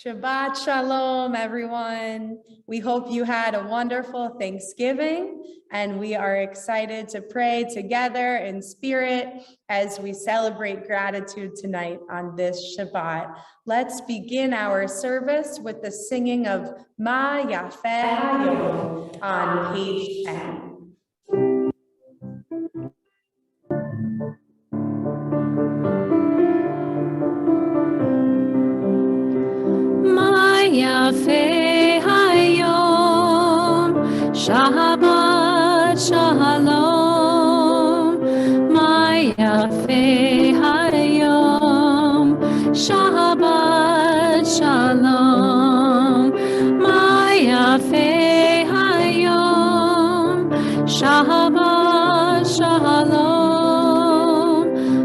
Shabbat Shalom, everyone. We hope you had a wonderful Thanksgiving, and we are excited to pray together in spirit as we celebrate gratitude tonight on this Shabbat. Let's begin our service with the singing of Ma Yafeh Hayom on page 10. Yafeh Hayom, Shabbat Shalom. Ma Yafeh Hayom, Shabbat Shalom. Ma Yafeh Hayom, Shabbat Shalom.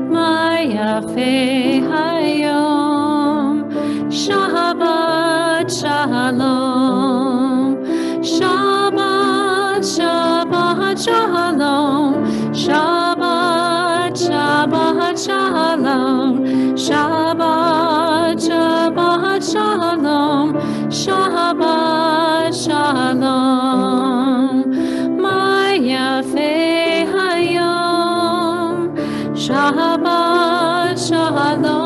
Ma Yafeh Hayom, Shabbat Shalom, Shabbat, Shabbat, Shalom, Shabbat, Shabbat, Shalom, Shabbat, Shabbat, Shalom, Shabbat, Shalom. Ma Yafeh Hayom, Shabbat, Shalom.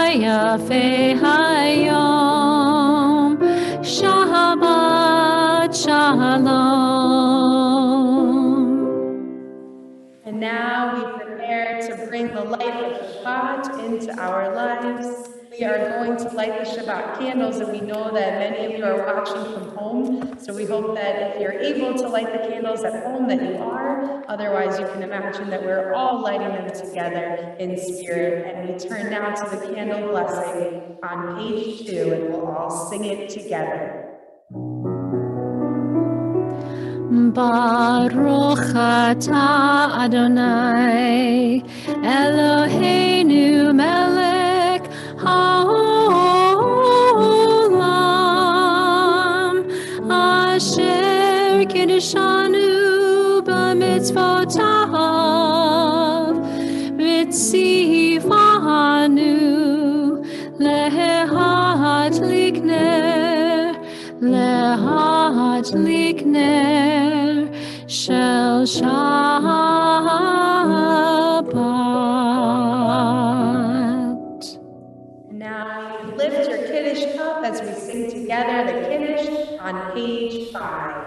Yafeh Hayom, Shabbat Shalom. And now we prepare to bring the light of Shabbat into our lives. We are going to light the Shabbat candles, and we know that many of you are watching from home. So we hope that if you're able to light the candles at home, that you are. Otherwise, you can imagine that we're all lighting them together in spirit. And we turn now to the candle blessing on page 2, and we'll all sing it together. Baruch atah Adonai, Eloheinu melech haolam, asher kiddushanu b'mitzvotav, v'tzivanu lehatlik ner shel Shabbat. Now you lift your Kiddush cup as we sing together the Kiddush on page 5.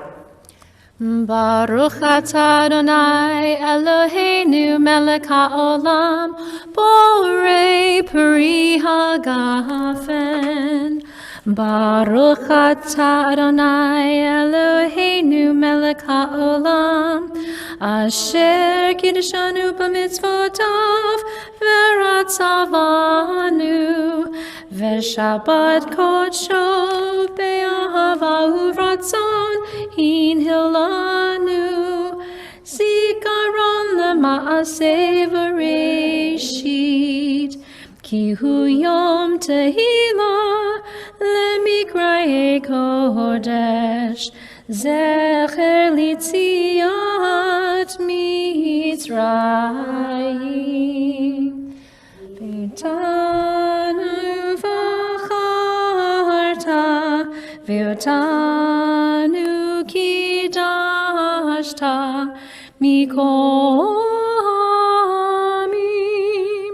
Baruch atah Adonai Eloheinu melech haolam, borei peri hagafen. Baruch atah Adonai Eloheinu melech haolam, asher kiddushanu b'mitzvotav v'ratzavanu, v'shabbat kodsho be'ahava uvratzon hinhilanu, zikaron lema'aseh v'reshit, ki hu yom tehillah lemikraye kodesh, zecher litziat mitzrayim. V'tanu v'charta, v'tanu kidashta mikol ha'amim,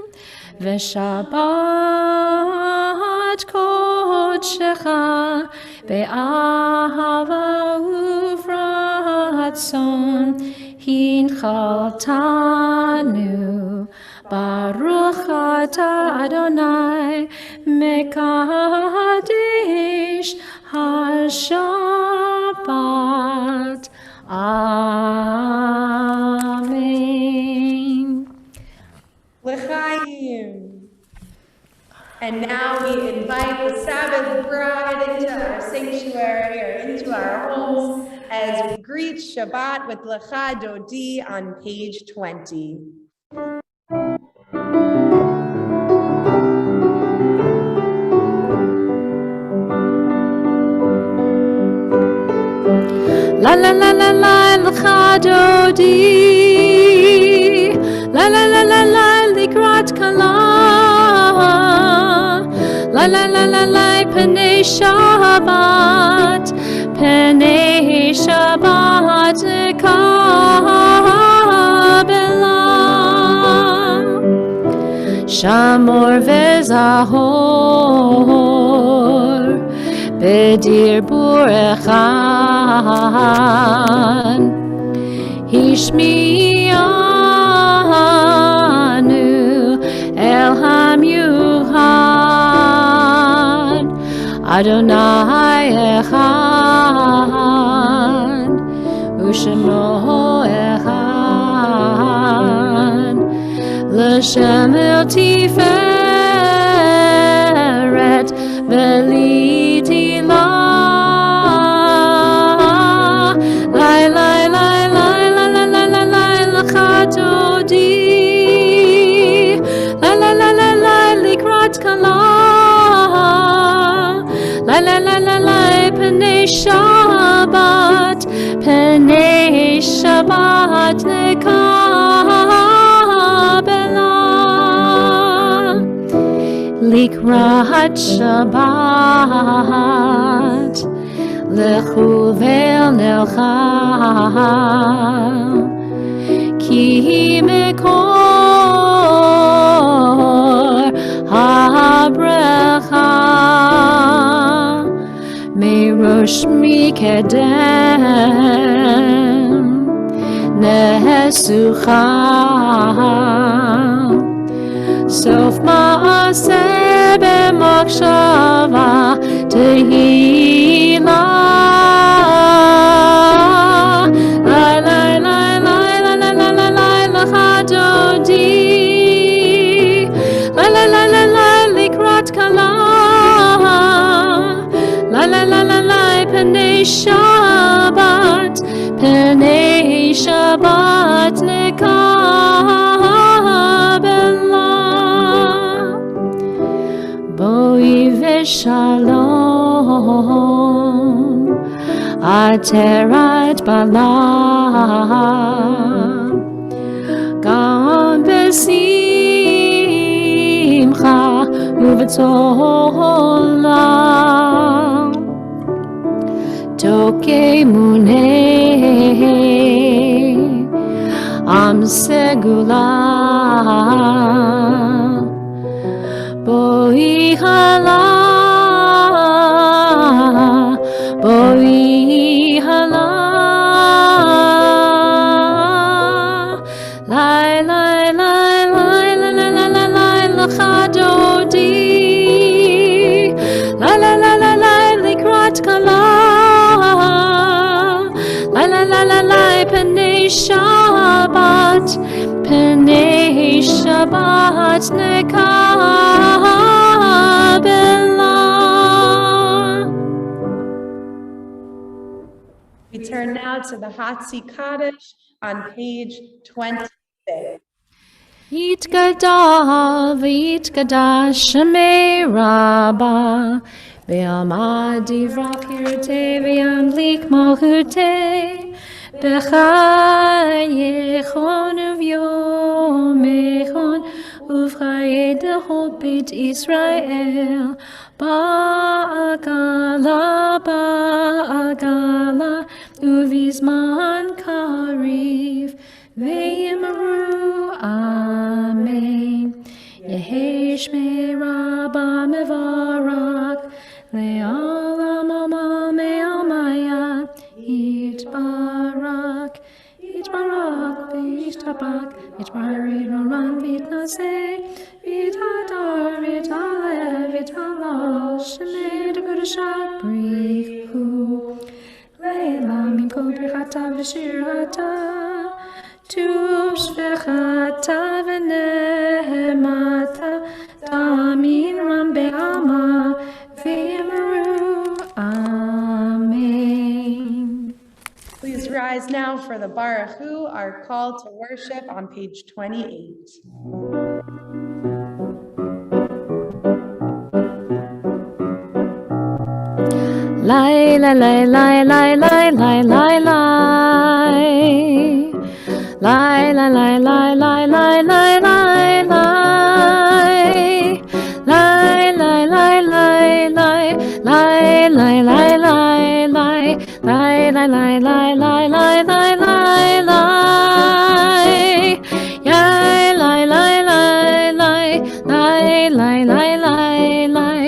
v'shabbat kodshecha be'ahava uvratzon hinchaltanu. Baruch atah Adonai mekadesh ha-Shabbat. Amen. L'chaim. And now we invite the Sabbath bride into our sanctuary or into our homes as we greet Shabbat with Lecha Dodi on page 20. La la la la la Lecha Dodi, la la la la la likrat kala, la la la la la Penei Shabbat Kabbalah Shamor vezahor Bedir burechan Hishmianu El Hamyuhan Adonai Echad Ushemo Echad L'Shem El Tiferet Velitila Lai Lai Lai Lai Lai Lai Lai Lai Lai L'Chadodi Lai Lai Lai Lai Lai Likrat Kala Lai Lai Lai Lai Lai Penei Shabbat Nekabela Likrat Shabbat Lechuvel Nelcha Ki Mekor HaBrecha Merosh Mikedem Nesucha Sof Maaseh B'Machshava Tehila Lai Lai Lai Lai Lai Lai Lai Lai Lai L'Chadodi Lai Lai Lai Lai Lai Likrat Kala Lai Lai Lai Lai Lai Penei Shabbat Nekabela Boi v'shalom Aterat bala Gam b'simcha U'v'tzolam Tokei munei Am segula Boi hala Lai lai lai lai lai lai lai lai lai L'Chadodi Lai lai lai lai lai Likrat Kala Lai lai lai lai lai Penei Shabbat Nekabela We turn now to the Hatzi Kaddish on page 26. Yitgada v'yitgada shemei Rabba Ve'amad divrak yirtei ve'yamlik malchutei B'chayechon uv'yomechon uv'chayei dechol beit Israel Ba'agala uv'izman kariv Ve'yimaru amen Yehi shmei Rabba mevarak Le'olam alma me'almaya Yitbarak v'yishtabak Yitbarik noran v'yitnaseh V'yitadar v'yitalev v'yithalal Shemei d'Kudushat brichu Leila mimkol brichata v'shirata Tuv shvechata v'nehemata Tamin ram be'alma v'yimaru amen. Please rise now for the Baruch Hu, our call to worship on page 28. Lai lai lai lai lai lai lai lai lai Lai lai lai lai lai lai lai lai lai Lai lai lai lai lai lai lai lai lai lai lai. Yai lai lai lai lai lai lai lai lai lai lai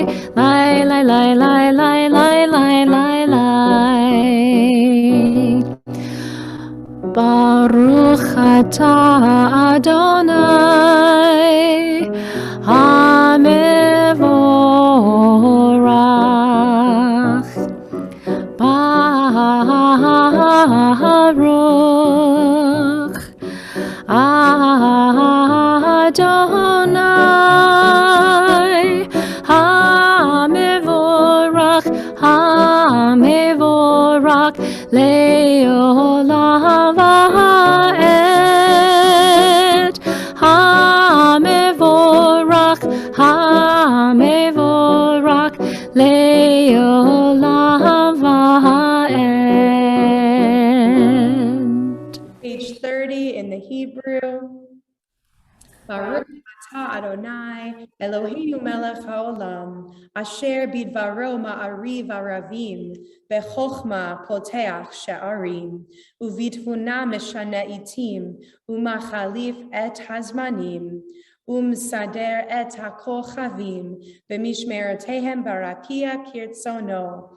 lai lai lai lai lai lai lai lai. Baruch atah Adonai HaMevorach. Baruch Adonai HaMevorach HaMevorach Le'olam va'ed. HaMevorach HaMevorach Le'olam va'ed. Page 30 in the Hebrew. Baruch atah Adonai Eloheinu melech haolam asher bidvaro ma'ariv aravim bechokma poteach she'arim uvitfuna meshana itim umachalif et hazmanim umsader et hakochavim b'mishmerotehem barakia kirtzono.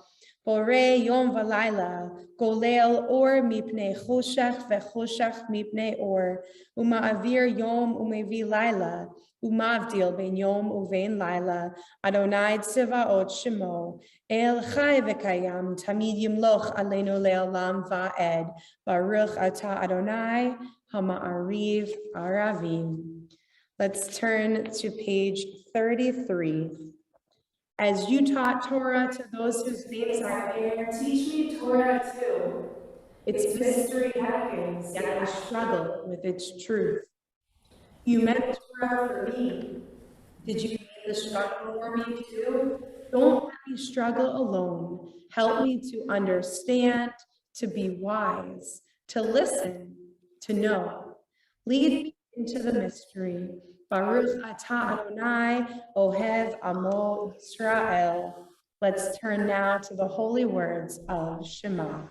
Borei yom v'layla, golel or mipnei choshech vechoshech mipnei or, uma'avir yom umevi layla, umavdil ben yom uvein layla, Adonai tzivaot shemo, el chai v'kayam, tamid yimloch aleinu le'olam va'ed, Baruch atah Adonai, hama'ariv aravim. Let's turn to page 33. As you taught Torah to those whose names are there, teach me Torah too. Its mystery beckons, yet I struggle with its truth. You meant Torah for me. Did you mean the struggle for me too? Don't let me struggle alone. Help me to understand, to be wise, to listen, to know. Lead me into the mystery. Baruch atah Adonai, Ohev Amo Israel. Let's turn now to the holy words of Shema.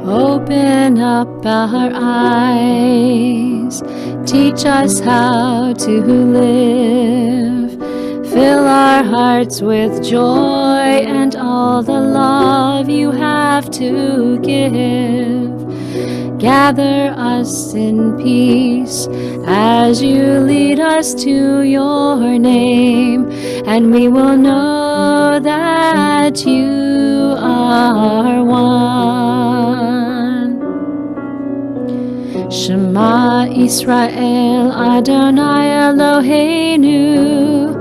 Open up our eyes, teach us how to live. Fill our hearts with joy and all the love you have to give. Gather us in peace as you lead us to your name, and we will know that you are one. Shema Israel, Adonai Eloheinu,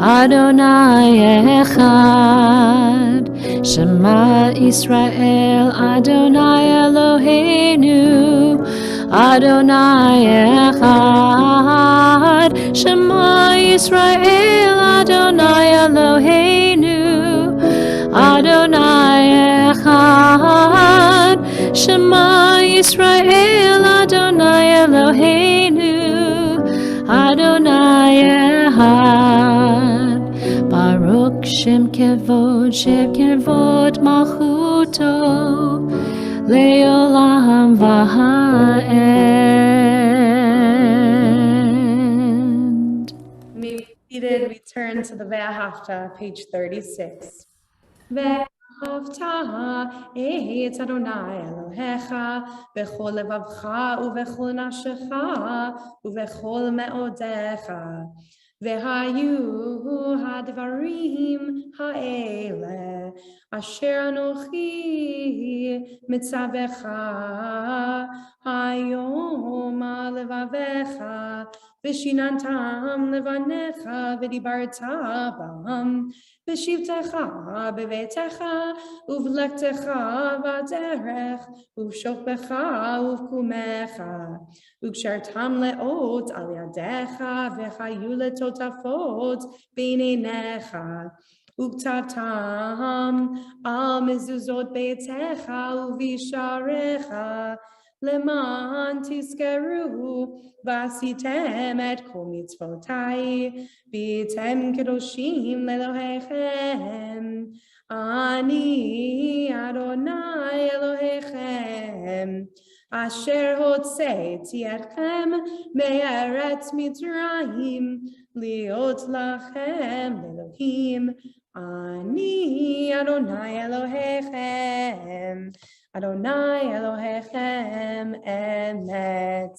Adonai Echad. Shema Israel, Adonai Eloheinu, Adonai Echad. Shema Israel, Adonai Eloheinu, Adonai Echad. Shema Yisrael, Adonai Eloheinu, Adonai Echad. Baruch Shem Kevod Malchuto, Le'olam va'ed. May be seated, we turn to the Ve'ahavta, page 36. Ve'ahavta et Adonai Elohecha b'chol levavcha u'b'chol nafshecha u'b'chol me'odecha. Ve'hayu hadvarim ha'ele asher anochi mitzavecha hayom levavecha v'shinantam levanecha v'dibarta bam v'shivtecha b'vetecha uv'lektecha v'aderech uv'shokbecha uv'kumecha uv'shartam le'ot al yadecha v'chayu letotafot b'neinecha uktatam al mezuzot beitecha uvisharecha leman tiskeru vasitem et kol mitzvotai v'tem kedoshim lelohechem ani Adonai Elohechem Asher hotzeiti etchem me'eretz Mitzrayim liot lachem Elohim Ani Adonai Elohechem Adonai Elohechem Emet.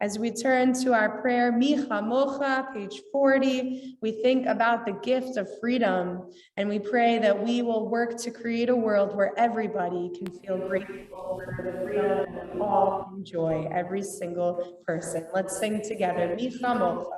As we turn to our prayer, Micha Mocha, page 40, we think about the gift of freedom, and we pray that we will work to create a world where everybody can feel grateful for the freedom that we all enjoy, every single person. Let's sing together, Micha Mocha.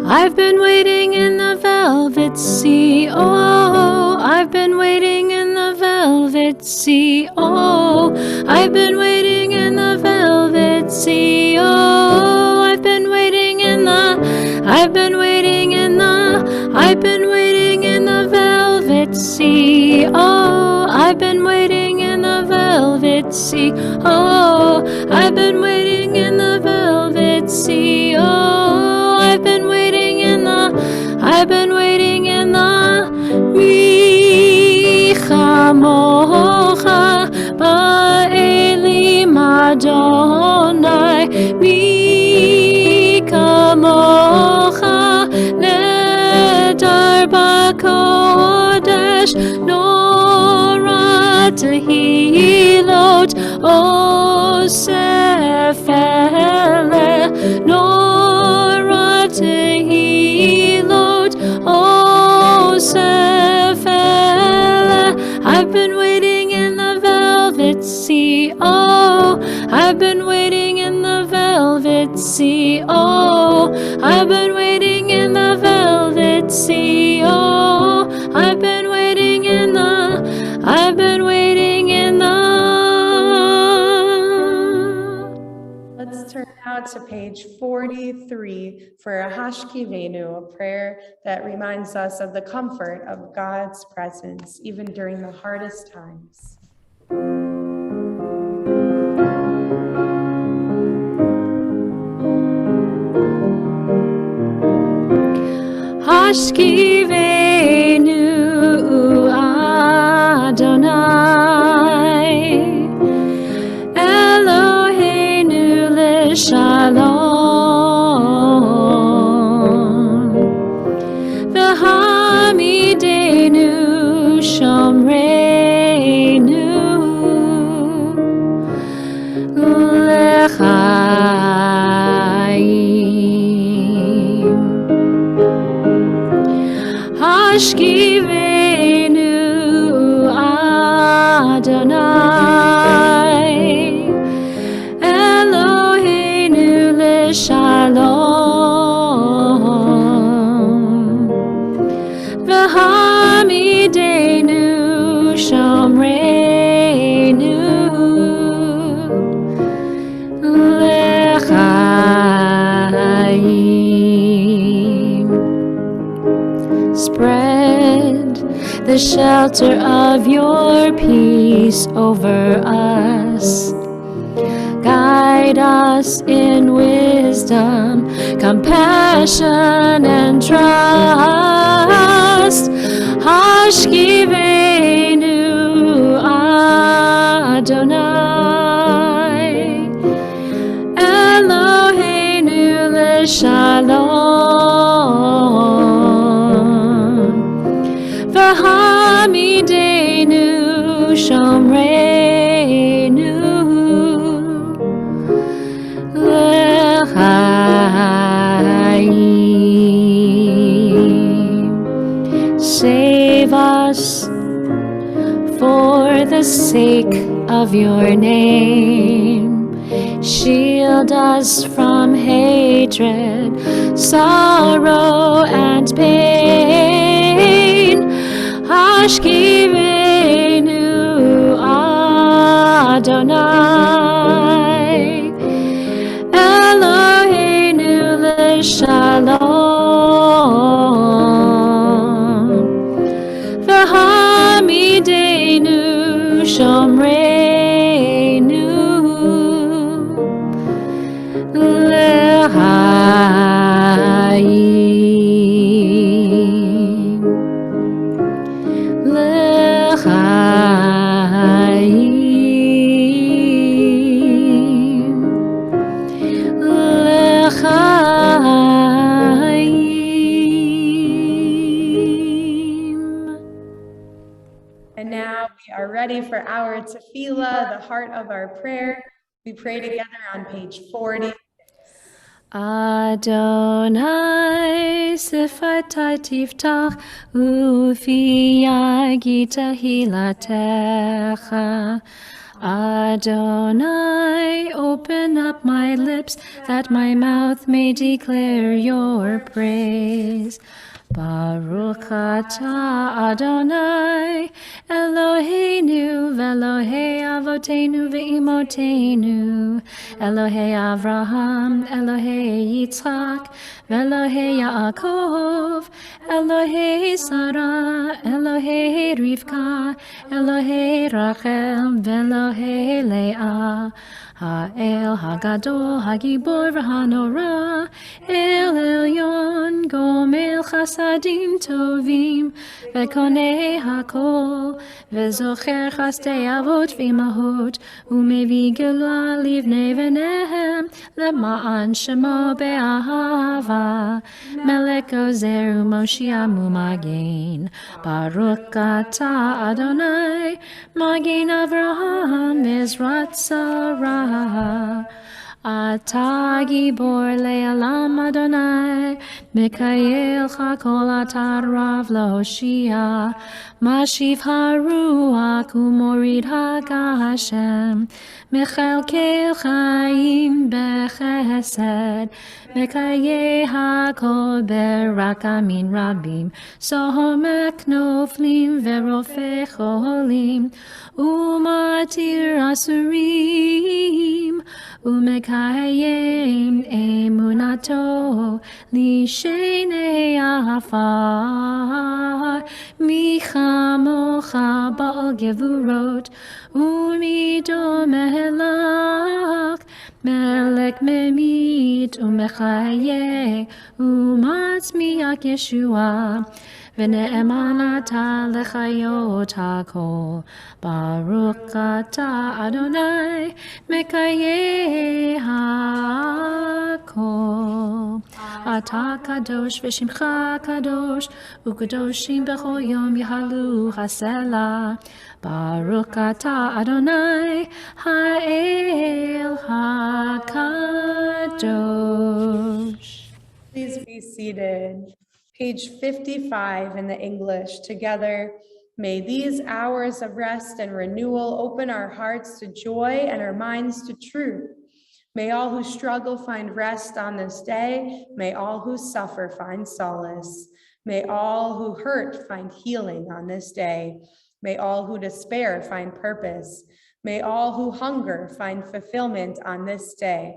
I've been waiting in the velvet sea, oh, I've been waiting in the velvet sea, oh, I've been waiting in the velvet sea, oh, I've been waiting in the, I've been waiting in the, I've been waiting in the velvet sea, oh, I've been waiting in the velvet sea, oh, I've been waiting in the velvet sea, oh, I've been waiting in the, I've been waiting in the Micha Mocha Ba'elim Adonai Micha Mocha Nedar B'Kodesh Nora Tehilot Osef Ele Nora Tehilot Osef Ele. I've been waiting in the velvet sea, oh, I've been waiting in the velvet sea, oh, I've been waiting in the velvet sea, oh, I've been waiting in the, I've been waiting in the. Let's turn now to page 43 for a Hashkivenu, a prayer that reminds us of the comfort of God's presence, even during the hardest times. Hashkivenu Adonai Eloheinu l'shalom v'hamidenu shomreinu l'chaim Hashkivenu Adonai Eloheinu l'shalom v'hamidenu shomreinu l'chaim. Spread the shelter of your peace over us. Guide us in wisdom, compassion, and trust. Hashkivenu Adonai Eloheinu l'shalom v'hamidenu shomreinu l'chaim. Save us for the sake of your name. Shield us from hatred, sorrow, and pain. Hashkivenu Adonai, Eloheinu l'shalom, v'hamidenu shomreinu l'chaim, l'chaim, l'chaim. And now we are ready for our tefillah, the heart of our prayer. We pray together on page 40. Adonai sifatai tiftach ufiyai gita hilatecha. Adonai, open up my lips that my mouth may declare your praise. Baruch atah Adonai, Eloheinu v'Elohei avotenu v'imotenu, Elohei Avraham, Elohei Yitzchak, v'Elohei Yaakov, Elohei Sarah, Elohei Rivka, Elohei Rachel, v'Elohei Leah. Ha'el Hagadol Hagibor v'Hanora, El Elyon Gomel Chasadim Tovim, V'Konei Hakol, V'Zocher Chastei Avot v'Imahot, U'Mevi Geula Livnei v'Nehem, Lema'an Shemo be'ahava, Melech Ozer u'Moshiach u'Magen, Baruch atah Adonai, Magen Avraham, Ezrat Sarah. Atah gibor le'alam Adonai, Mikael chakol atah rav lo'oshia, Mashiv haruach u'morid hagashem, Mechalkel chaim bechesed, Mekayeh hakol berakamin rabim, Sohomek noflim ve'rofeh cholim, Umatir asurim, Umekayem emunato lishenei afar, Michamocha ba'al gevurot, Umido melech, Melech memit umechayeh, Umatzmiach Yeshua, V'ne'eman atah lechayot hakol, Baruch atah Adonai, Mekayeh hakol. Atah kadosh v'shimcha kadosh, U'kadoshim b'chol yom yahalu hasela. Baruch atah Adonai, Ha'el HaKadosh. Please be seated. Page 55 in the English. Together, may these hours of rest and renewal open our hearts to joy and our minds to truth. May all who struggle find rest on this day. May all who suffer find solace. May all who hurt find healing on this day. May all who despair find purpose. May all who hunger find fulfillment on this day.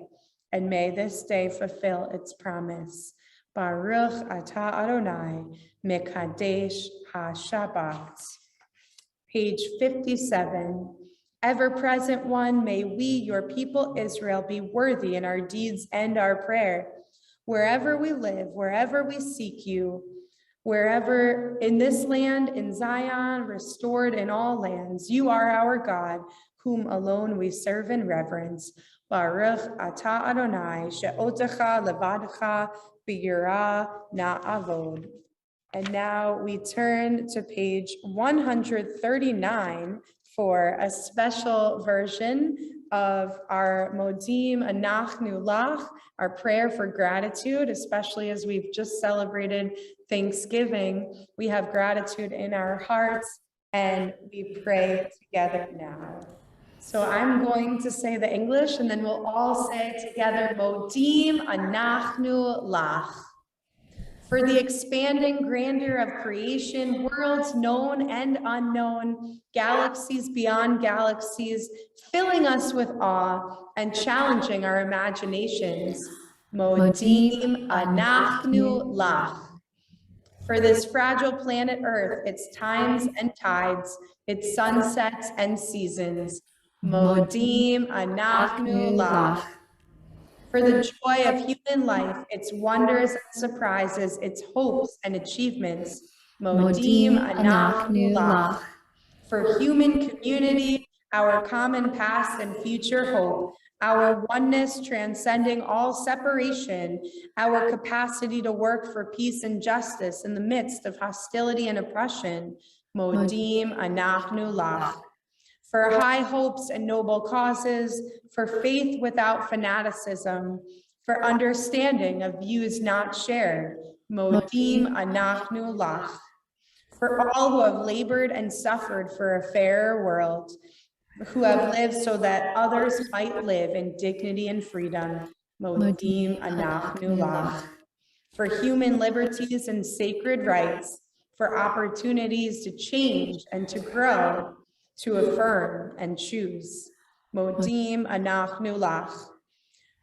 And may this day fulfill its promise. Baruch atah Adonai, Mekadesh HaShabbat. Page 57. Ever-present one, may we, your people Israel, be worthy in our deeds and our prayer. Wherever we live, wherever we seek you, wherever in this land, in Zion, restored in all lands, you are our God, whom alone we serve in reverence. Baruch atah Adonai, she'otecha levadcha b'yirah na'avod. And now we turn to page 139 for a special version of our Modim Anachnu Lach, our prayer for gratitude, especially as we've just celebrated Thanksgiving. We have gratitude in our hearts and we pray together now. So I'm going to say the English, and then we'll all say together, Modim Anachnu Lach. For the expanding grandeur of creation, worlds known and unknown, galaxies beyond galaxies, filling us with awe and challenging our imaginations. Modim Anachnu Lach. For this fragile planet Earth, its times and tides, its sunsets and seasons. Modim Anachnu Lach. For the joy of human life, its wonders and surprises, its hopes and achievements. Modim Anachnu Lach. For human community, our common past and future hope, our oneness transcending all separation, our capacity to work for peace and justice in the midst of hostility and oppression. Modim Anachnu Lach. For high hopes and noble causes, for faith without fanaticism, for understanding of views not shared. Modim Anachnu Lach. For all who have labored and suffered for a fairer world, who have lived so that others might live in dignity and freedom. Modim Anachnu Lach. For human liberties and sacred rights, for opportunities to change and to grow, to affirm and choose. Modim Anachnu Lach.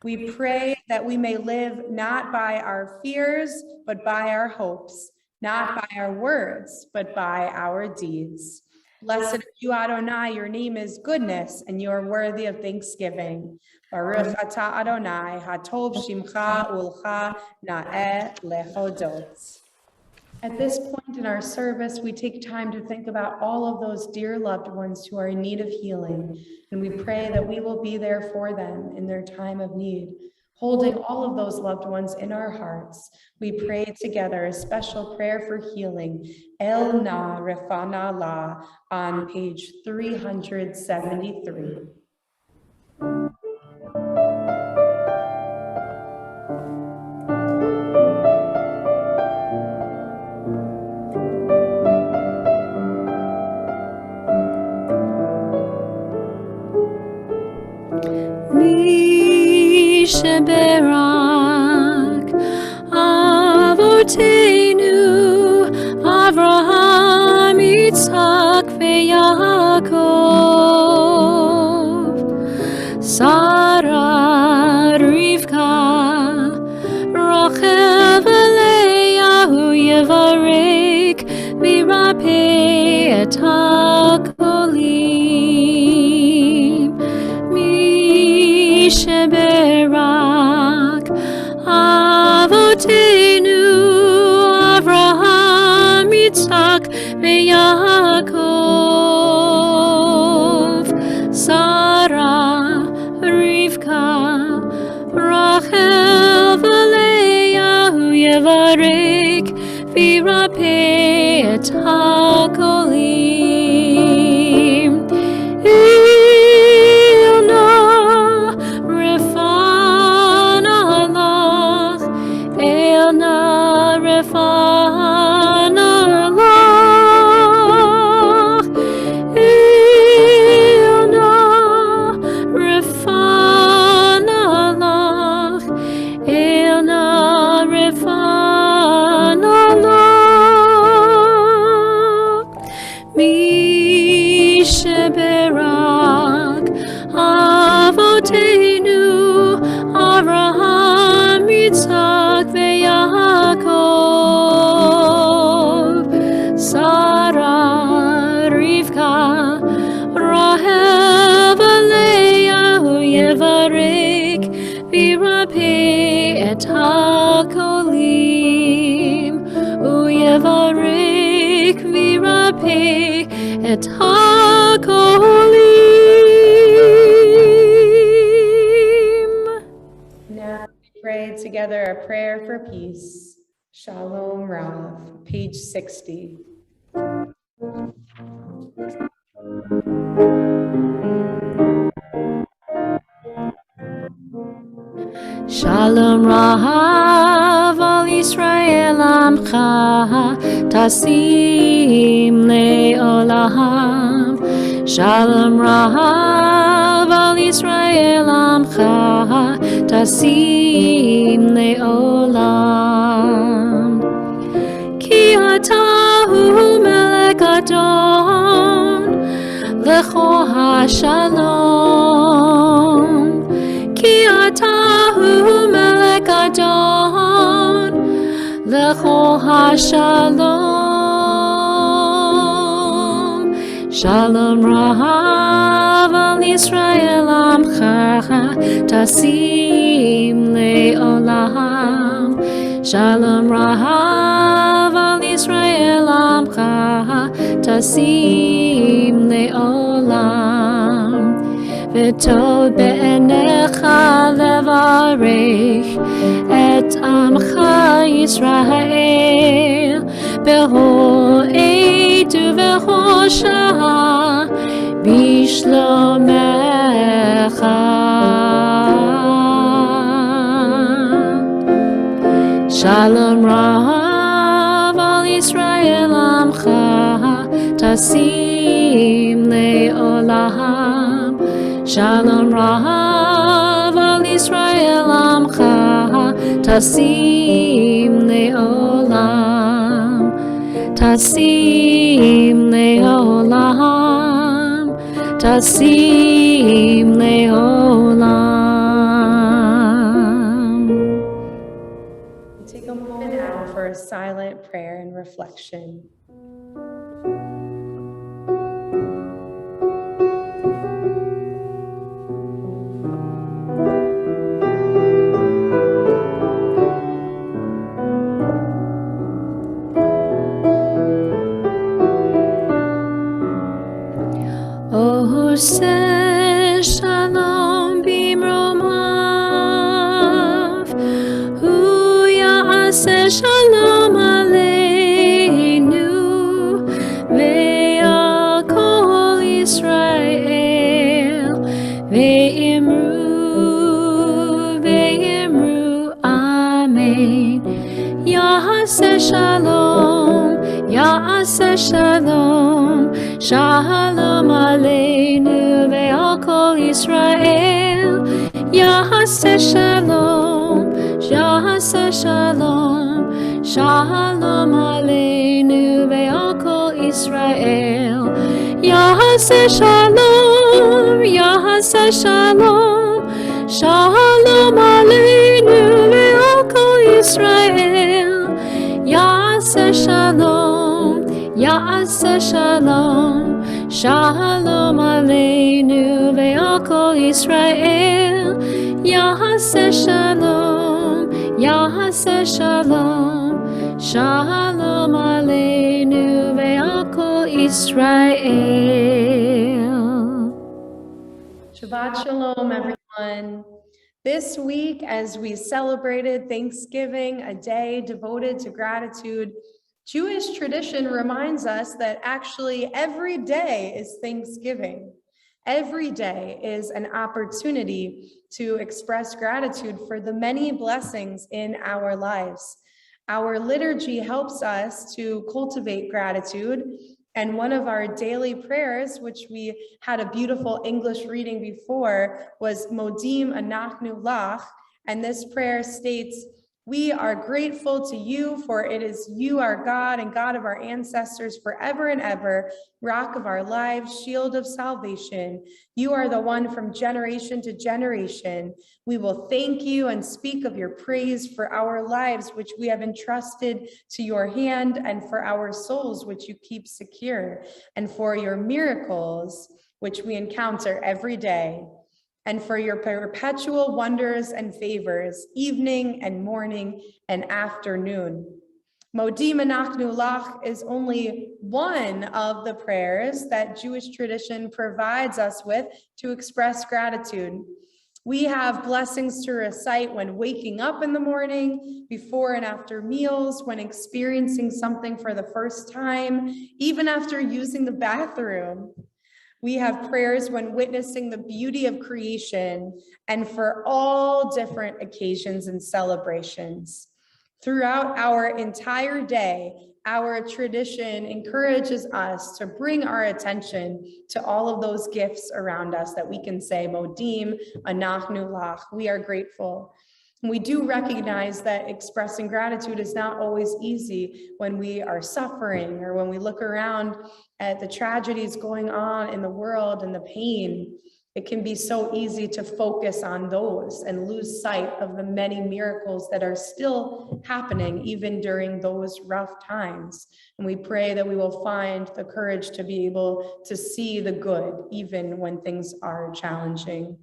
We pray that we may live not by our fears, but by our hopes, not by our words, but by our deeds. Blessed are you, Adonai, your name is goodness, and you are worthy of thanksgiving. Baruch atah Adonai, hatov shimcha ulcha na'eh lehodot. At this point in our service, we take time to think about all of those dear loved ones who are in need of healing, and we pray that we will be there for them in their time of need. Holding all of those loved ones in our hearts, we pray together a special prayer for healing, El Na Refana La, on page 373. Sheberak Avotenu Avraham Yitzhak veYaakov Sarah Rivka Rachel v'Leah Yevarek v'Yirapeh et hakolim Sheberak Avotenu Avraham Yitzhak veYaakov Sarah Rivka Rachel v'Leah Yevarek v'Yirapeh et hakolim Sheberak Avotenu Avraham Yitzhak veYaakov Sarah Rivka Rachel v'Leah Yevarek v'Yirapeh et hakolim Uyevarek v'Yirapeh et hakolim. Now we pray together a prayer for peace. Shalom Rav, page 60. Shalom Rav al Yisrael Amcha Tasim le'olam Shalom Rahav al Yisrael Amcha Tasim Le'olam. Ki atahu melech adon lecho hashalom. Ki atahu melech adon lecho hashalom. Shalom Rahav al Yisrael Amcha Tasim Le'olam. Shalom Rahav al Yisrael Amcha Tasim Le'olam. V'tov be'enecha levarech et Amcha Yisrael beho'ed u'vehosha bishlomecha. Shalom Rahav al Yisrael Amcha Tasim Le'olam. Shalom Rahav al Yisrael Amcha Tasim Le'olam. Tasim Le'olam. Tasim Le'olam. Take a moment now for a silent prayer and reflection. Oseh shalom bimromav, hu ya'aseh shalom aleinu, ve'al kol Yisrael, ve'imru amen. Ya'aseh shalom, ya'aseh shalom, shalom aleinu ve'al kol Yisrael. Ya'aseh shalom, ya'aseh shalom, shalom aleinu ve'al kol Yisrael. Ya'aseh shalom, ya'aseh shalom, shalom aleinu ve'al kol Yisrael. Ya'aseh shalom, ya'aseh shalom, shalom aleinu ve'al kol Yisrael. Ya'aseh shalom, ya'aseh shalom, shalom aleinu ve'al kol Yisrael. Shabbat Shalom, everyone. This week, as we celebrated Thanksgiving, a day devoted to gratitude, Jewish tradition reminds us that actually every day is Thanksgiving. Every day is an opportunity to express gratitude for the many blessings in our lives. Our liturgy helps us to cultivate gratitude, and one of our daily prayers, which we had a beautiful English reading before, was Modim Anachnu Lach, and this prayer states, "We are grateful to you, for it is you, our God and God of our ancestors forever and ever, rock of our lives, shield of salvation. You are the one from generation to generation. We will thank you and speak of your praise for our lives, which we have entrusted to your hand, and for our souls, which you keep secure, and for your miracles, which we encounter every day, and for your perpetual wonders and favors, evening and morning and afternoon." Modim Anachnu Lach is only one of the prayers that Jewish tradition provides us with to express gratitude. We have blessings to recite when waking up in the morning, before and after meals, when experiencing something for the first time, even after using the bathroom. We have prayers when witnessing the beauty of creation, and for all different occasions and celebrations. Throughout our entire day, Our tradition encourages us to bring our attention to all of those gifts around us that we can say, Modim, Anachnu Lach, we are grateful. And we do recognize that expressing gratitude is not always easy when we are suffering or when we look around at the tragedies going on in the world and the pain. It can be so easy to focus on those and lose sight of the many miracles that are still happening even during those rough times. And we pray that we will find the courage to be able to see the good even when things are challenging.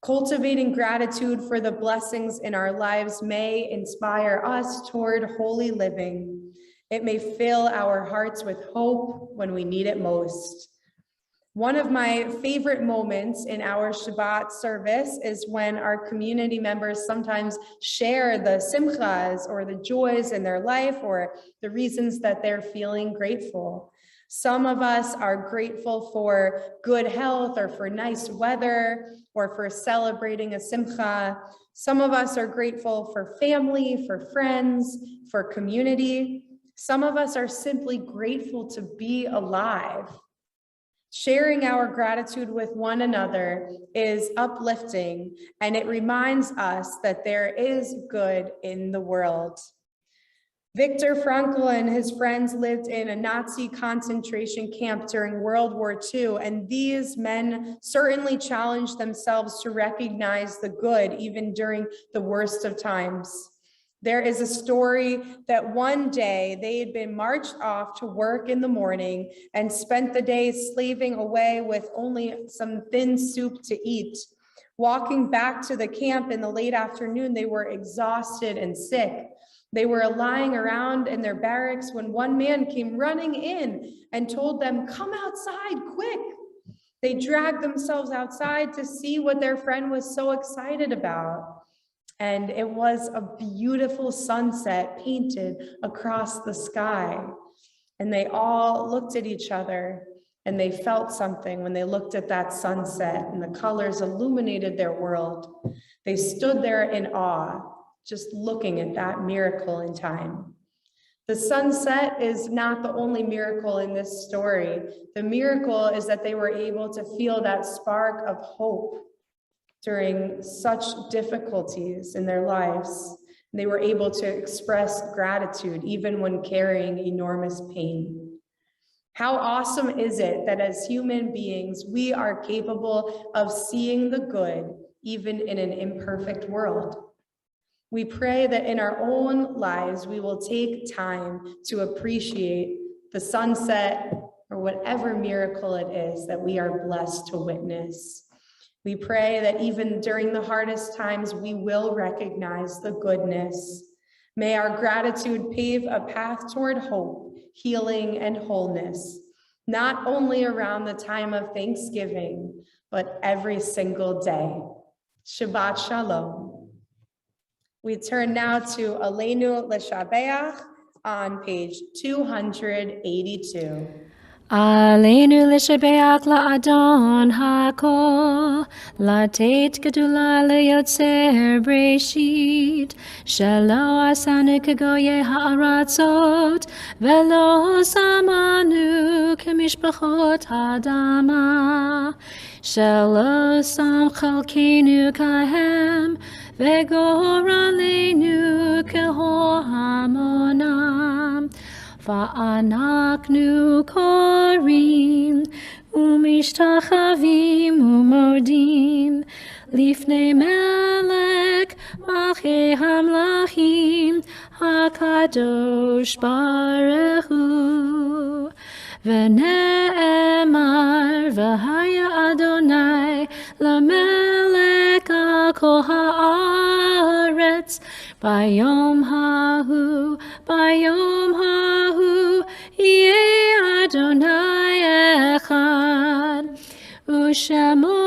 Cultivating gratitude for the blessings in our lives may inspire us toward holy living. It may fill our hearts with hope when we need it most. One of my favorite moments in our Shabbat service is when our community members sometimes share the simchas or the joys in their life or the reasons that they're feeling grateful. Some of us are grateful for good health or for nice weather or for celebrating a simcha. Some of us are grateful for family, for friends, for community. Some of us are simply grateful to be alive. Sharing our gratitude with one another is uplifting, and it reminds us that there is good in the world. Viktor Frankl and his friends lived in a Nazi concentration camp during World War II, and these men certainly challenged themselves to recognize the good even during the worst of times. There is a story that one day they had been marched off to work in the morning and spent the day slaving away with only some thin soup to eat. Walking back to the camp in the late afternoon, they were exhausted and sick. They were lying around in their barracks when one man came running in and told them, "Come outside, quick." They dragged themselves outside to see what their friend was so excited about. And it was a beautiful sunset painted across the sky. And they all looked at each other and they felt something when they looked at that sunset and the colors illuminated their world. They stood there in awe, just looking at that miracle in time. The sunset is not the only miracle in this story. The miracle is that they were able to feel that spark of hope during such difficulties in their lives. They were able to express gratitude even when carrying enormous pain. How awesome is it that as human beings, we are capable of seeing the good even in an imperfect world? We pray that in our own lives, we will take time to appreciate the sunset or whatever miracle it is that we are blessed to witness. We pray that even during the hardest times, we will recognize the goodness. May our gratitude pave a path toward hope, healing, and wholeness, not only around the time of Thanksgiving, but every single day. Shabbat Shalom. We turn now to Aleinu L'Shabeach on page 282. Aleinu l'shabeach la'adon hakol, latet gedula le'yotzer breshit, shelo asanu kegoye ha'aratzot, velo samanu kemishpachot ha'adama, shelo sam chalkenu kahem, vegoralenu keho hamonam. Va'anaknu korim umishtachavim umodim lifnei melech malchei hamlachim hakadosh baruch hu v'ne'emar v'haya Adonai lamelech al kol haaretz bayom hahu Yeh Adonai echad, u'shemo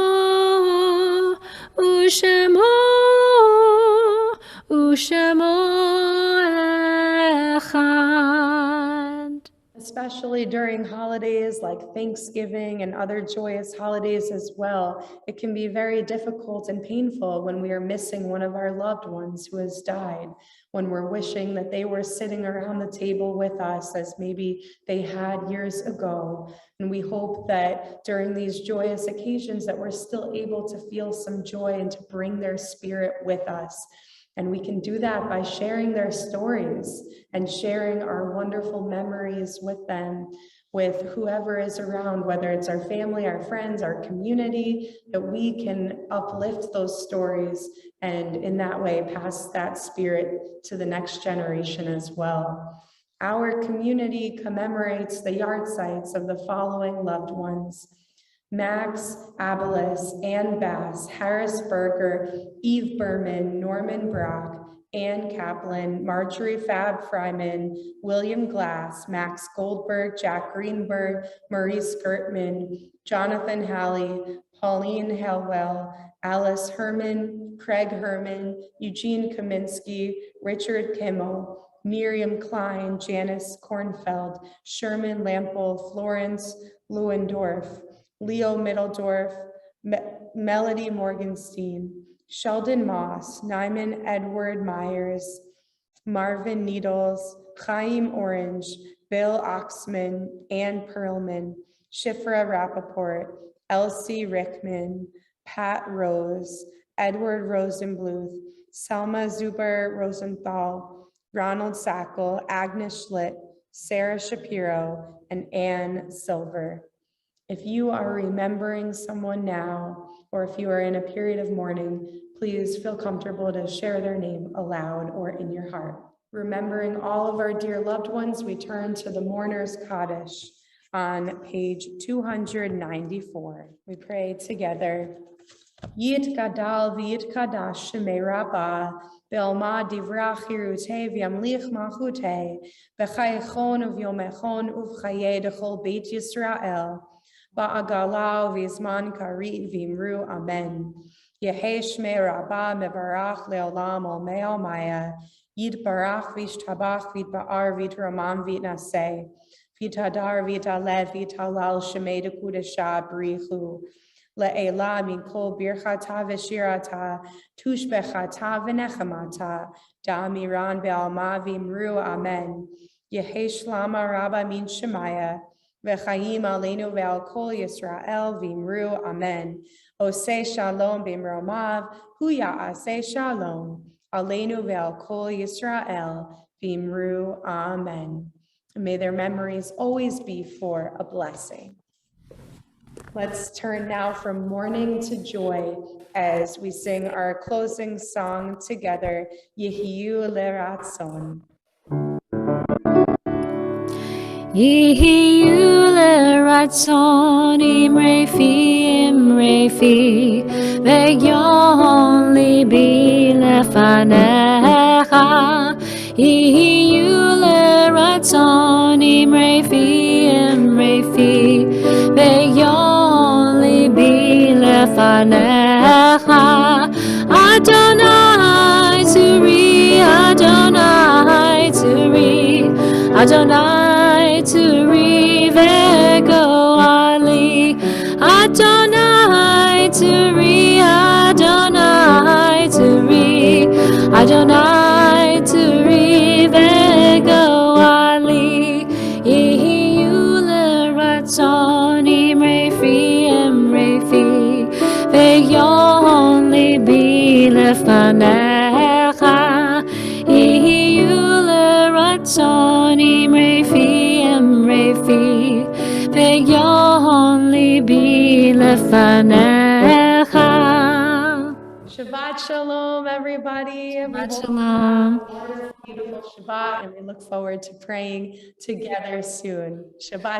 echad. especially during holidays like Thanksgiving and other joyous holidays as well, it can be very difficult and painful when we are missing one of our loved ones who has died, when we're wishing that they were sitting around the table with us as maybe they had years ago. And we hope that during these joyous occasions that we're still able to feel some joy and to bring their spirit with us. And we can do that by sharing their stories and sharing our wonderful memories with them, with whoever is around, whether it's our family, our friends, our community, that we can uplift those stories and in that way pass that spirit to the next generation as well. Our community commemorates the yard sites of the following loved ones: Max Abeles, Ann Bass, Harris Berger, Eve Berman, Norman Brock, Ann Kaplan, Marjorie Fab Fryman, William Glass, Max Goldberg, Jack Greenberg, Maurice Gertman, Jonathan Halley, Pauline Helwell, Alice Herman, Craig Herman, Eugene Kaminsky, Richard Kimmel, Miriam Klein, Janice Kornfeld, Sherman Lample, Florence Lewendorf, Leo Middledorf, Melody Morgenstein, Sheldon Moss, Nyman Edward Myers, Marvin Needles, Chaim Orange, Bill Oxman, Ann Perlman, Shifra Rappaport, Elsie Rickman, Pat Rose, Edward Rosenbluth, Selma Zuber Rosenthal, Ronald Sackle, Agnes Schlitt, Sarah Shapiro, and Ann Silver. If you are remembering someone now, or if you are in a period of mourning, please feel comfortable to share their name aloud or in your heart. Remembering all of our dear loved ones, we turn to the Mourner's Kaddish on page 294. We pray together. Yit gadal v'yit kadash shemei rabba be'alma divrach hirute v'yamlich malchute b'chayechon uv'yomechon uv'chaye dechol beit Yisrael ba'agala v'zman karit v'imru amen. Yehe shmei rabba mevarach le'olam olmei olmaya yitbarach v'ishtabach v'itba'ar v'itramam v'itnaseh v'itadar v'italev v'italal shemei dekudesha b'richu Le'ela min kol birchata v'shirata tushbechata v'nechamata da'amiran be'alma v'imru amen. Yehesh lama rabba min shemaya v'chaim aleinu ve'al kol Yisrael v'imru amen. Oseh shalom b'imromav hu ya'aseh shalom aleinu ve'al kol Yisrael v'imru amen. And may their memories always be for a blessing. Let's turn now from mourning to joy as we sing our closing song together, Yehiyu Leratzon. Yehiyu leratzon imrefi ve'yon libi lefanecha. Yehiyu leratzon imrefi ve'yon libi lefanecha. Adonai Tzuri, Adonai Tzuri, Adonai Tzuri vego ali. Adonai Tzuri, Adonai Tzuri, Adonai Tzuri vego ali. Yehiyu leratzon imrefi ve'yon libi lefanecha. Yehiyu leratzon imrefi ve'yon libi lefanecha. Shabbat Shalom, everybody. Shabbat Shalom. Beautiful Shabbat, and we look forward to praying together soon. Shabbat